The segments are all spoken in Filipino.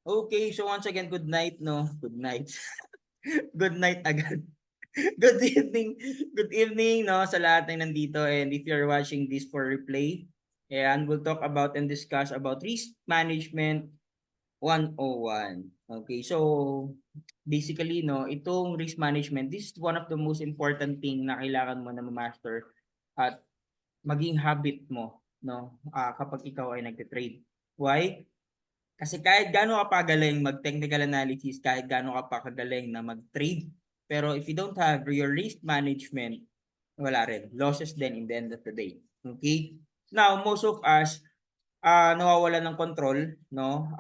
Okay, so once again, good night, no? Good night. Good night agad. Good evening. Good evening, no, sa lahat na nandito. And if you're watching this for replay, and we'll talk about and discuss about risk management 101. Okay, so basically, no, itong risk management, this is one of the most important thing na kailangan mo na ma-master at maging habit mo, no, kapag ikaw ay nagte-trade. Why? Kasi kahit gaano ka pa galing mag-technical analysis, kahit gaano ka pa kagaling na mag-trade, pero if you don't have your risk management, wala rin. Losses then in the end of the day. Okay? Now, most of us nawawalan ng control, no,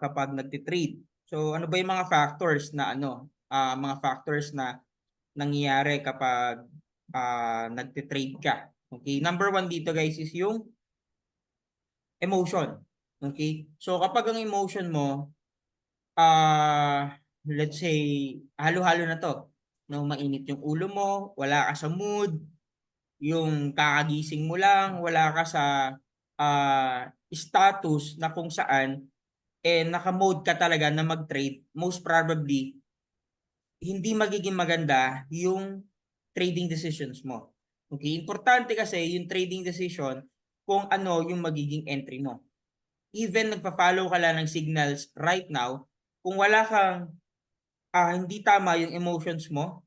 kapag nagte-trade. So, ano ba yung mga factors na mga factors na nangyayari kapag nagte-trade ka? Okay? Number one dito guys is yung emotion. Okay? So, kapag ang emotion mo let's say, halo-halo na to. No, mainit yung ulo mo, wala ka sa mood, yung kakagising mo lang, wala ka sa status na kung saan naka-mode ka talaga na mag-trade, most probably hindi magiging maganda yung trading decisions mo. Okay, importante kasi yung trading decision kung ano yung magiging entry mo. Even nagpa-follow ka lang ng signals right now, kung wala kang hindi tama yung emotions mo,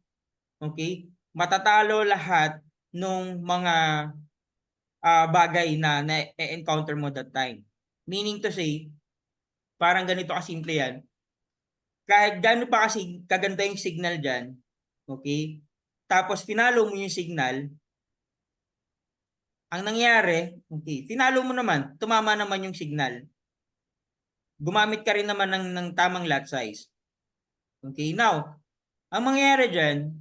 okay? Matatalo lahat ng mga bagay na na-encounter mo that time. Meaning to say, parang ganito kasimple yan. Kahit gano'n pa kasi kaganda yung signal dyan, okay? Tapos finalo mo yung signal, ang nangyari, okay, finalo mo naman, tumama naman yung signal. Gumamit ka rin naman ng tamang lot size. Okay, now, ang mangyayari dyan,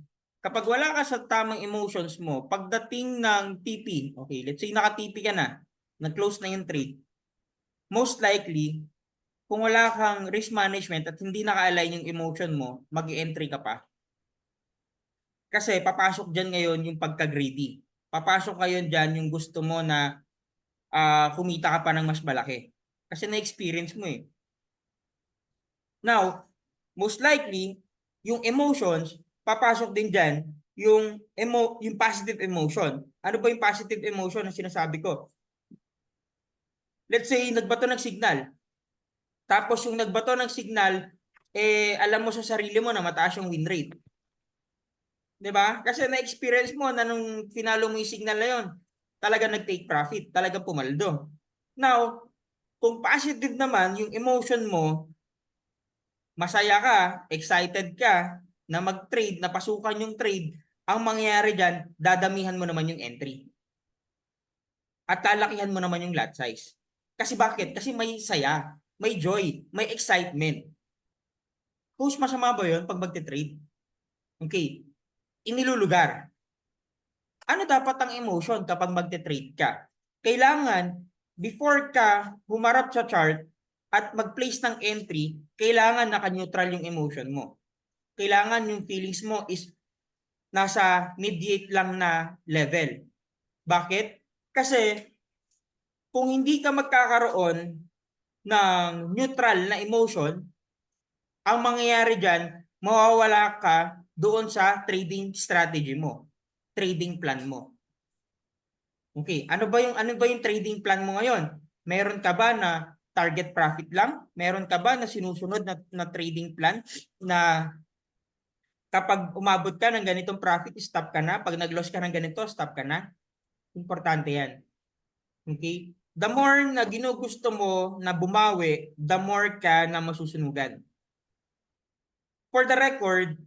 kapag wala ka sa tamang emotions mo, pagdating ng TP, okay, let's say naka-TP ka na, nag-close na yung trade, most likely, kung wala kang risk management at hindi naka-align yung emotion mo, mag-entry ka pa. Kasi papasok dyan ngayon yung pagka-greedy. Papasok ngayon dyan yung gusto mo na kumita ka pa ng mas malaki. Kasi na-experience mo eh. Now, most likely, yung emotions, papasok din dyan yung positive emotion. Ano ba yung positive emotion na sinasabi ko? Let's say, nagbato ng signal. Tapos yung nagbato ng signal, alam mo sa sarili mo na mataas yung win rate. 'Di ba? Kasi na-experience mo na nung finalo mo yung signal na yun, talaga nag-take profit, talaga pumaldo. Now, kung positive naman yung emotion mo, masaya ka, excited ka na mag-trade, na pasukan yung trade, ang mangyayari dyan, dadamihan mo naman yung entry. At lalakihan mo naman yung lot size. Kasi bakit? Kasi may saya, may joy, may excitement. Who's masama ba yun pag magte-trade? Okay, inilulugar. Ano dapat ang emotion kapag magte-trade ka? Kailangan, before ka humarap sa chart at mag-place ng entry, kailangan naka-neutral yung emotion mo. Kailangan yung feelings mo is nasa mediate lang na level. Bakit? Kasi kung hindi ka magkakaroon ng neutral na emotion, ang mangyayari dyan, mawawala ka doon sa trading strategy mo, trading plan mo. Okay, ano ba yung trading plan mo ngayon? Meron ka ba na target profit lang? Meron ka ba na sinusunod na trading plan na kapag umabot ka ng ganitong profit, stop ka na. Pag nag-loss ka ng ganito, stop ka na. Importante yan. Okay? The more na ginugusto mo na bumawi, the more ka na masusunugan. For the record,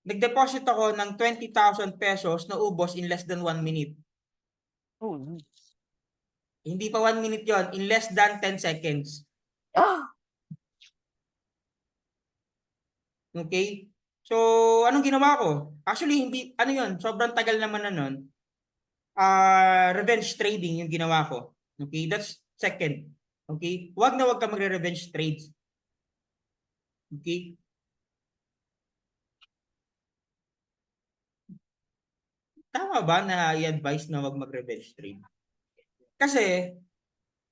nag-deposit ako ng 20,000 pesos na ubos in less than 1 minute. Oh, no. Hindi pa 1 minute yon, in less than 10 seconds. Ah! Okay? So, anong ginawa ko? Actually, hindi, ano yun, sobrang tagal naman na nun. Revenge trading yung ginawa ko. Okay? That's second. Okay? Wag ka magre-revenge trades. Okay? Tama ba na i-advise na wag mag-revenge trade? Kasi,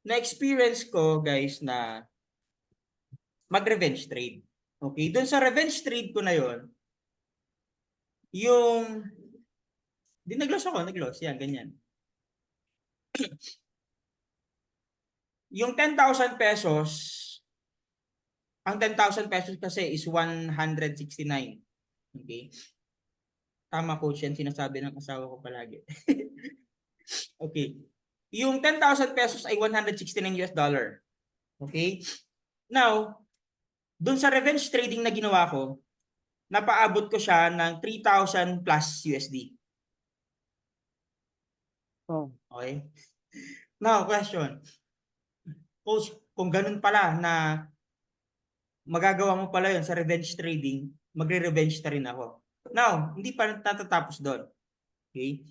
na-experience ko, guys, na mag-revenge trade. Okay, doon sa revenge trade ko na yon, yung nag-loss ako, nag-loss, yan, ganyan. Yung 10,000 pesos, ang 10,000 pesos kasi is 169. Okay? Tama po yan, sinasabi ng asawa ko palagi. Okay. Yung 10,000 pesos ay 169 US dollar. Okay? Now, dun sa revenge trading na ginawa ko, napaabot ko siya ng 3,000 plus USD. Oh. Okay? Now, question. Kung ganun pala na magagawa mo pala yun sa revenge trading, magre-revenge na rin ako. Now, hindi pa natatapos doon. Okay?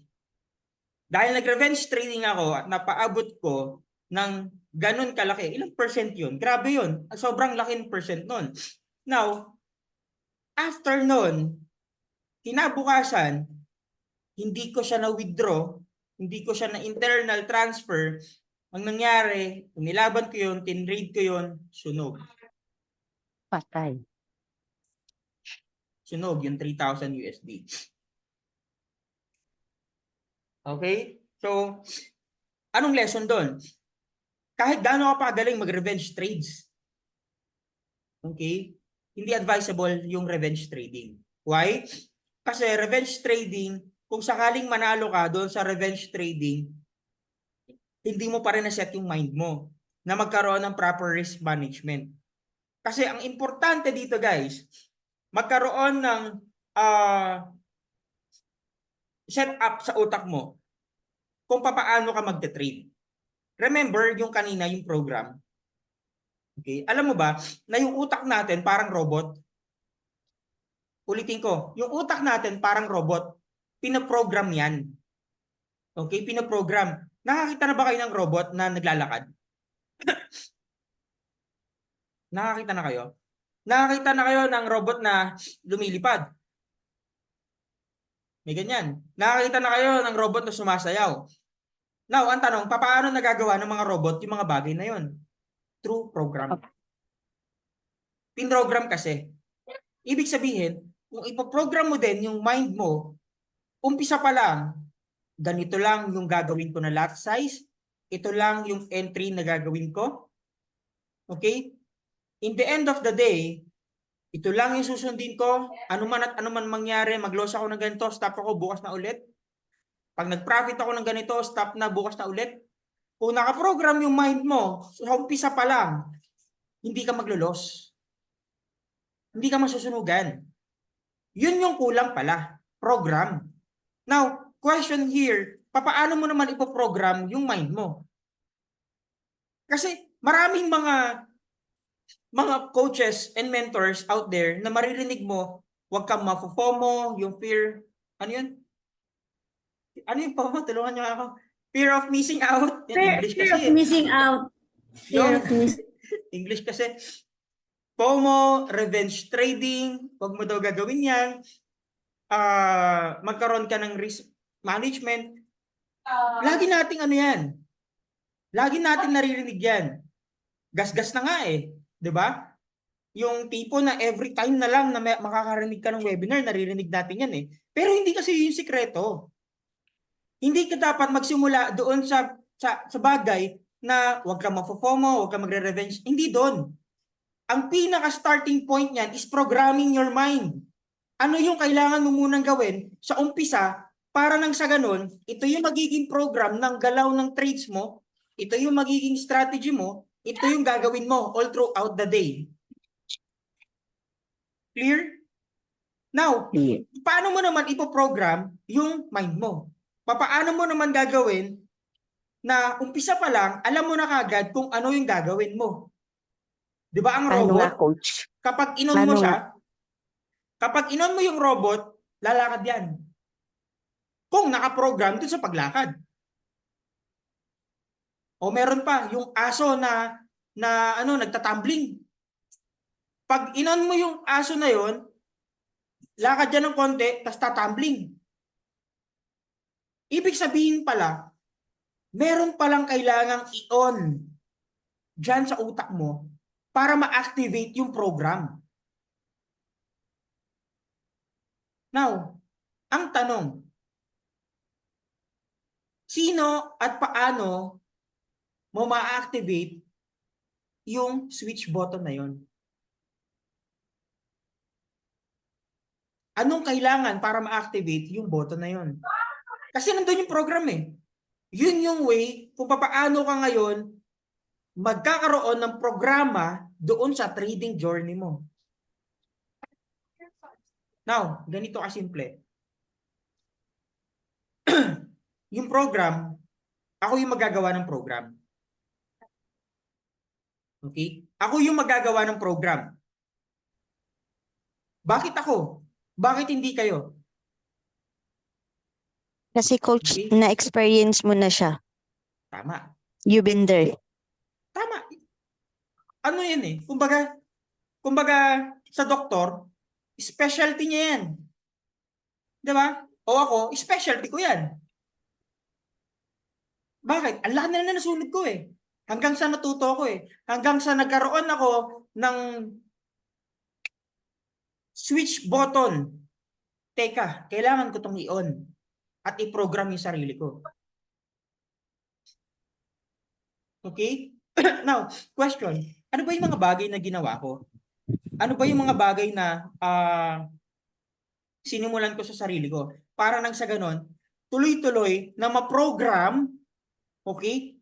Dahil nag-revenge trading ako at napaabot ko ng ganun kalaki, ilang percent yun? Grabe yun. Sobrang laking percent nun. Now, after nun, kinabukasan, hindi ko siya na-withdraw, hindi ko siya na-internal transfer. Ang nangyari, nilaban ko yun, tinrade ko yun, sunog. Patay. Sunog yung 3,000 USD. Okay? So, anong lesson doon? Kahit gaano ka pa galing mag-revenge trades, okay, hindi advisable yung revenge trading. Why? Kasi revenge trading, kung sakaling manalo ka doon sa revenge trading, hindi mo pa rin na-set yung mind mo na magkaroon ng proper risk management. Kasi ang importante dito guys, magkaroon ng set up sa utak mo kung paano ka magte-trade. Remember yung kanina, yung program. Okay? Alam mo ba na yung utak natin parang robot? Ulitin ko, yung utak natin parang robot. Pinaprogram yan. Okay? Pinaprogram. Nakakita na ba kayo ng robot na naglalakad? Nakakita na kayo? Nakakita na kayo ng robot na lumilipad? May ganyan. Nakakita na kayo ng robot na sumasayaw? Now, ang tanong, paano nagagawa ng mga robot yung mga bagay na yon? Through program. Pinrogram kasi. Ibig sabihin, kung ipoprogram mo din yung mind mo, umpisa pa lang, ganito lang yung gagawin ko na lot size, ito lang yung entry na gagawin ko. Okay? In the end of the day, ito lang yung susundin ko, anuman at anuman mangyari, mag-loss ako ng ganito, stop ako, bukas na ulit. Pag nag-profit ako ng ganito, stop na, bukas na ulit. Kung nakaprogram yung mind mo, sa umpisa pa lang, hindi ka maglo-loss. Hindi ka masusunugan. Yun yung kulang pala, program. Now, question here, paano mo naman ipoprogram yung mind mo? Kasi maraming mga coaches and mentors out there na maririnig mo, huwag kang mafo-FOMO, yung fear, ano yun? Ano yung FOMO? Tulungan niyo ako. Fear of missing out. Yan, English Fear kasi. of missing out. Fear Yung of missing English kasi. FOMO, revenge trading, huwag mo daw gagawin yan. Magkaroon ka ng risk management. Lagi nating ano yan. Lagi natin naririnig yan. Gas-gas na nga eh. 'Di ba? Yung tipo na every time na lang na makakarinig ka ng webinar, naririnig natin yan eh. Pero hindi kasi yung sikreto. Hindi ka dapat magsimula doon sa bagay na huwag kang mafo-FOMO, huwag kang magre-revenge. Hindi doon. Ang pinaka-starting point niyan is programming your mind. Ano yung kailangan mo munang gawin sa umpisa para nang sa ganun, ito yung magiging program ng galaw ng trades mo, ito yung magiging strategy mo, ito yung gagawin mo all throughout the day. Clear? Now, paano mo naman ipoprogram yung mind mo? Paano mo naman gagawin na umpisa pa lang, alam mo na kagad kung ano yung gagawin mo? Di ba ang Paano nga, robot, coach? kapag inon mo siya, kapag inon mo yung robot, lalakad yan. Kung nakaprogram dun sa paglakad. O meron pa, yung aso na nagtatumbling. Pag inon mo yung aso na yon, lakad yan ng konti, tapos tatumbling. Ibig sabihin pala, meron palang kailangang i-on dyan sa utak mo para ma-activate yung program. Now, ang tanong, sino at paano mo ma-activate yung switch button na yon? Anong kailangan para ma-activate yung button na yon? Kasi nandun yung program eh. Yun yung way kung paano ka ngayon magkakaroon ng programa doon sa trading journey mo. Now, ganito kasimple. Yung program, ako yung magagawa ng program. Okay? Ako yung magagawa ng program. Bakit ako? Bakit hindi kayo? Kasi coach, Okay? na-experience mo na siya. Tama. You've been there. Tama. Ano yan eh? Kumbaga sa doktor, specialty niya yan. Diba? O ako, specialty ko yan. Bakit? Ang laki na nasunod ko eh. Hanggang sa natuto ko eh. Hanggang sa nagkaroon ako ng switch button. Teka, kailangan ko itong i-on at i-program yung sarili ko. Okay? Now, question. Ano ba yung mga bagay na ginawa ko? Ano ba yung mga bagay na sinimulan ko sa sarili ko? Para nang sa ganon, tuloy-tuloy na ma-program, okay?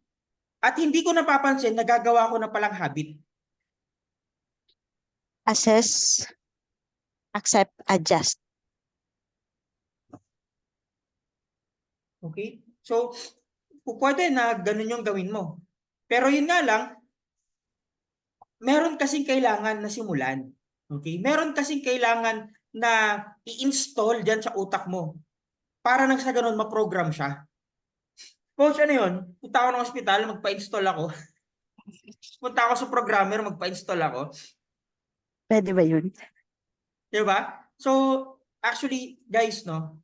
At hindi ko napapansin, nagagawa ko na palang habit. Assess, accept, adjust. Okay? So, pwede na ganun yung gawin mo. Pero yun nga lang, meron kasing kailangan na simulan. Okay? Meron kasing kailangan na i-install dyan sa utak mo. Para nang sa ganun, ma-program siya. Coach, ano yun? Punta ako ng ospital, magpa-install ako. Punta ako sa programmer, magpa-install ako. Pwede ba yun? Diba? So, actually, guys, no,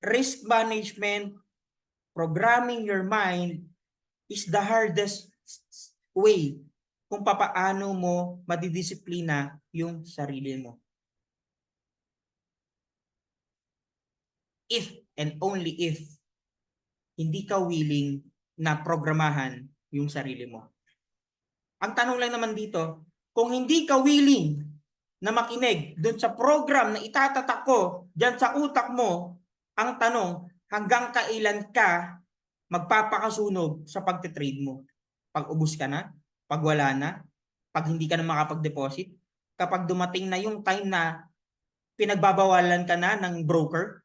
risk management, programming your mind is the hardest way kung papaano mo madidisiplina yung sarili mo. If and only if hindi ka willing na programahan yung sarili mo. Ang tanong lang naman dito, kung hindi ka willing na makinig doon sa program na itatatak ko dyan sa utak mo, ang tanong, hanggang kailan ka magpapakasunog sa pagtitrade mo? Pag ubos ka na? Pag wala na? Pag hindi ka na makapag-deposit? Kapag dumating na yung time na pinagbabawalan ka na ng broker?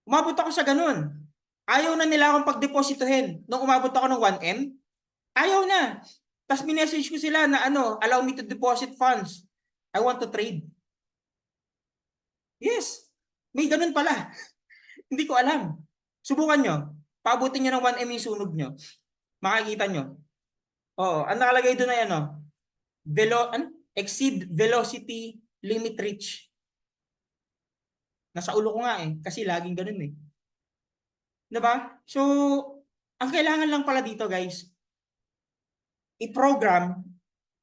Umabot ako sa ganun. Ayaw na nila akong pagdepositohin. Nung umabot ako ng 1M, ayaw na. Tapos minessage ko sila na allow me to deposit funds. I want to trade. Yes, may ganun pala. Hindi ko alam. Subukan nyo. Paabutin nyo ng 1M yung sunog nyo. Makikita nyo. Oo, ang nakalagay doon ay exceed velocity limit reach. Nasa ulo ko nga eh, kasi laging ganun eh. Diba? So, ang kailangan lang pala dito guys, i-program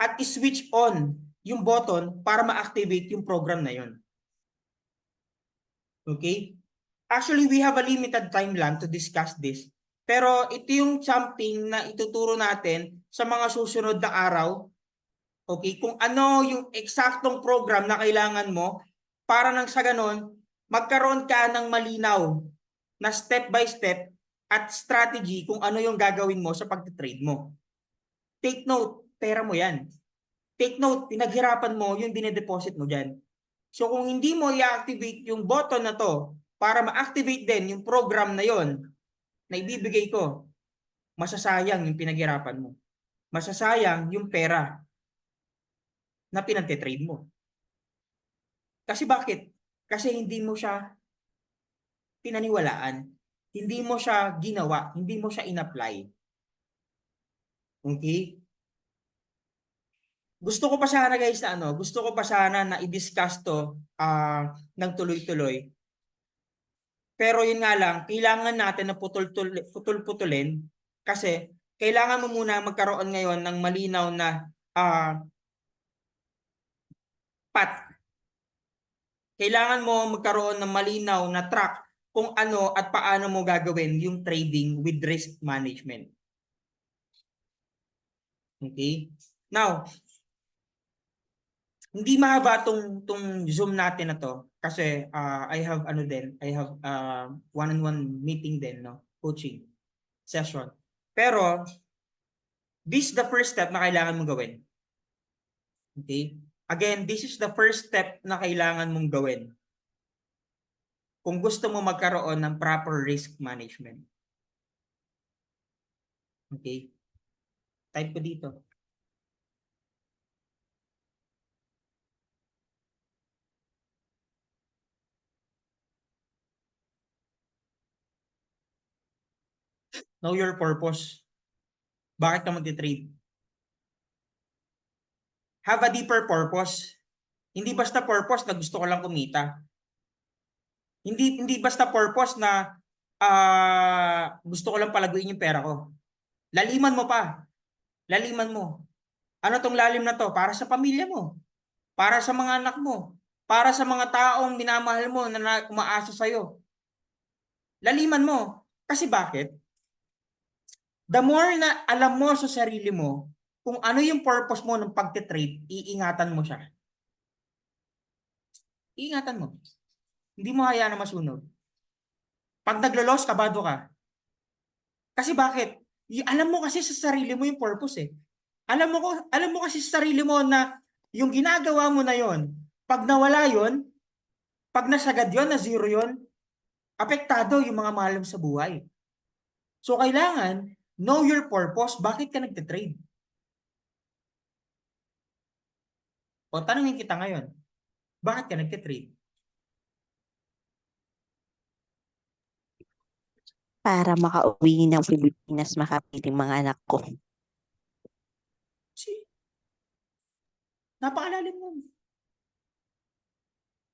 at i-switch on yung button para ma-activate yung program na yon. Okay? Actually, we have a limited time lang to discuss this. Pero ito yung something na ituturo natin sa mga susunod na araw. Okay? Kung ano yung eksaktong program na kailangan mo para nang sa ganon, magkaroon ka ng malinaw na step by step at strategy kung ano yung gagawin mo sa pag-trade mo. Take note, pera mo yan. Take note, pinaghirapan mo yung dinedeposit mo dyan. So kung hindi mo i-activate yung button na to para ma-activate din yung program na yon na ibibigay ko, masasayang yung pinaghirapan mo. Masasayang yung pera na pinagte-trade mo. Kasi bakit? Kasi hindi mo siya pinaniwalaan. Hindi mo siya ginawa. Hindi mo siya in-apply. Okay? Gusto ko pa sana guys na gusto ko pa sana na i-discuss to ng tuloy-tuloy. Pero yun nga lang, kailangan natin na putol-putulin kasi kailangan mo muna magkaroon ngayon ng malinaw na path. Kailangan mo magkaroon ng malinaw na track kung ano at paano mo gagawin yung trading with risk management. Okay? Now, hindi mahaba tong Zoom natin na to kasi I have one-on-one meeting din, no? Coaching session. Pero this is the first step na kailangan mong gawin. Okay? Again, this is the first step na kailangan mong gawin kung gusto mo magkaroon ng proper risk management. Okay? Type ko dito. Know your purpose. Bakit ka mag-trade? Have a deeper purpose. Hindi basta purpose na gusto ko lang kumita. Hindi basta purpose na gusto ko lang palaguin yung pera ko. Laliman mo pa. Laliman mo. Ano tong lalim na to? Para sa pamilya mo. Para sa mga anak mo. Para sa mga taong minamahal mo na umaasa sa'yo. Laliman mo. Kasi bakit? The more na alam mo sa sarili mo kung ano yung purpose mo ng pagte-trade, iingatan mo siya. Iingatan mo. Hindi mo hayaan na masunog. Pag naglo-loss, kabado ka. Kasi bakit? Alam mo kasi sa sarili mo yung purpose eh. Alam mo kasi sa sarili mo na yung ginagawa mo na yon, pag nawala yon, pag nasagad yon, na zero yon, apektado yung mga mahal mo sa buhay. So kailangan, know your purpose. Bakit ka nagte-trade? O tanungin kita ngayon, bakit ka nagte-trade? Para makauwi ng Pilipinas makapiling mga anak ko. Napakalalim nun.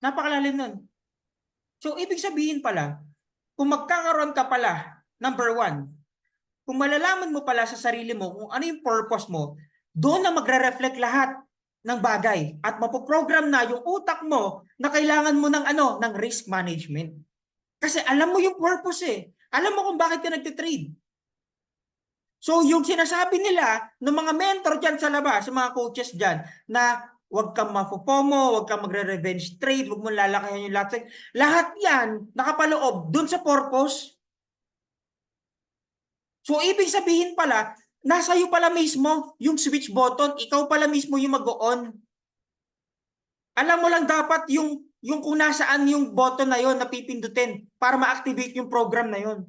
Napakalalim nun. So, ibig sabihin pala, kung magkakaroon ka pala, number one, kung malalaman mo pala sa sarili mo kung ano yung purpose mo, doon na magre-reflect lahat ng bagay at mapoprogram na yung utak mo na kailangan mo ng risk management. Kasi alam mo yung purpose eh. Alam mo kung bakit ka nagtitrade. So yung sinasabi nila ng mga mentor dyan sa labas, sa mga coaches dyan, na huwag kang mapopomo, huwag kang magre-revenge trade, huwag mong lalakayan yung lahat. Lahat yan nakapaloob dun sa purpose. So ibig sabihin pala, nasa iyo pala mismo yung switch button, ikaw pala mismo yung mag-on. Alam mo lang dapat yung kung nasaan yung button na yon na pipindutin para ma-activate yung program na yon.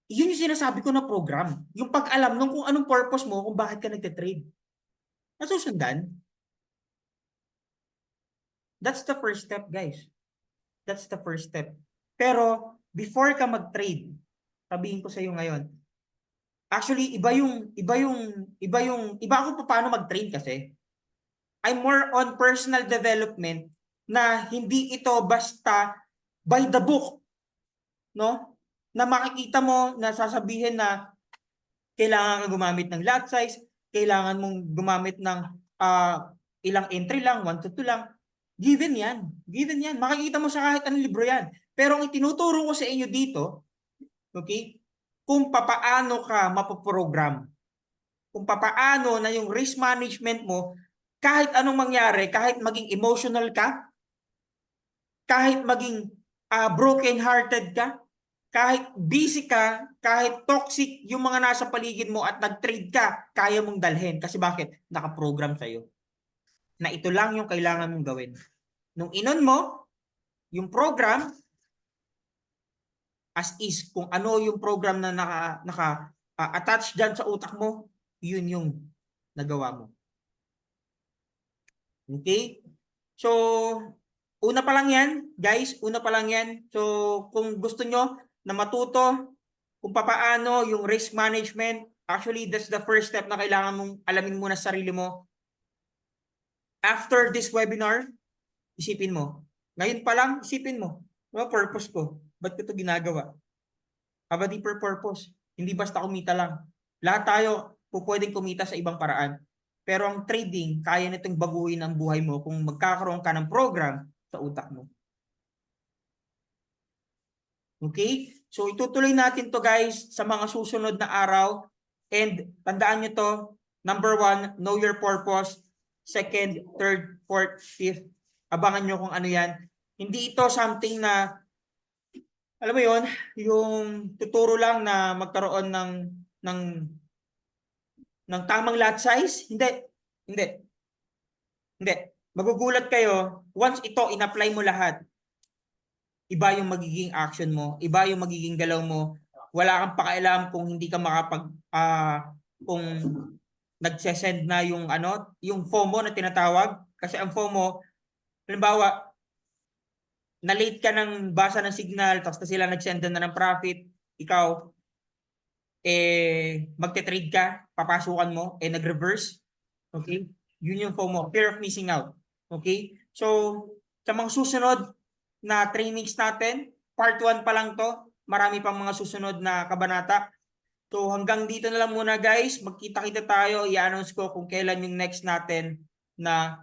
Yun yung sinasabi ko na program. Yung pag-alam nung kung anong purpose mo, kung bakit ka nagte-trade. Nasusundan? That's the first step, guys. That's the first step. Pero, before ka mag-trade, sabihin ko sa iyo ngayon, actually, iba ako paano mag-trade kasi. I'm more on personal development na hindi ito basta by the book, no? Na makikita mo na sasabihin na kailangan kang gumamit ng lot size, kailangan mong gumamit ng ilang entry lang, 1 to 2 lang. Given yan. Given yan. Makikita mo sa kahit anong libro yan. Pero ang itinuturo ko sa inyo dito, okay, kung papaano ka mapoprogram. Kung papaano na yung risk management mo, kahit anong mangyari, kahit maging emotional ka, kahit maging broken-hearted ka, kahit busy ka, kahit toxic yung mga nasa paligid mo at nag-trade ka, kaya mong dalhin. Kasi bakit? Nakaprogram sa'yo. Na ito lang yung kailangan mong gawin. Nung inon mo, yung program, as is, kung ano yung program na naka-attach dyan sa utak mo, yun yung nagawa mo. Okay? So, una pa lang yan, guys. Una pa lang yan. So, kung gusto nyo na matuto kung papaano yung risk management, actually, that's the first step na kailangan mong alamin muna sa sarili mo. After this webinar, isipin mo. Ngayon pa lang, isipin mo. Ano purpose ko? Ba't ko ito ginagawa? Have a deeper purpose. Hindi basta kumita lang. Lahat tayo pwedeng kumita sa ibang paraan. Pero ang trading, kaya nitong baguhin ang buhay mo kung magkakaroon ka ng program sa utak mo. Okay? So itutuloy natin to guys sa mga susunod na araw. And tandaan nyo to, number 1, know your purpose. Second, third, fourth, fifth. Abangan nyo kung ano yan. Hindi ito something na, alam mo yon, yung tuturo lang na magkaroon ng tamang lot size. Hindi. Hindi. Hindi. Magugulat kayo, once ito in-apply mo lahat, iba yung magiging action mo, iba yung magiging galaw mo. Wala kang pakialam kung hindi ka kung nagse-send na yung yung FOMO na tinatawag. Kasi ang FOMO, halimbawa, na-late ka ng basa ng signal, tapos na sila nag-send na ng profit, ikaw, magte-trade ka, papasukan mo, nag-reverse. Okay? Yun yung FOMO, fear of missing out. Okay? So, sa mga susunod na trainings natin, part 1 pa lang to, marami pang mga susunod na kabanata. So, hanggang dito na lang muna guys, magkita-kita tayo, i-announce ko kung kailan yung next natin na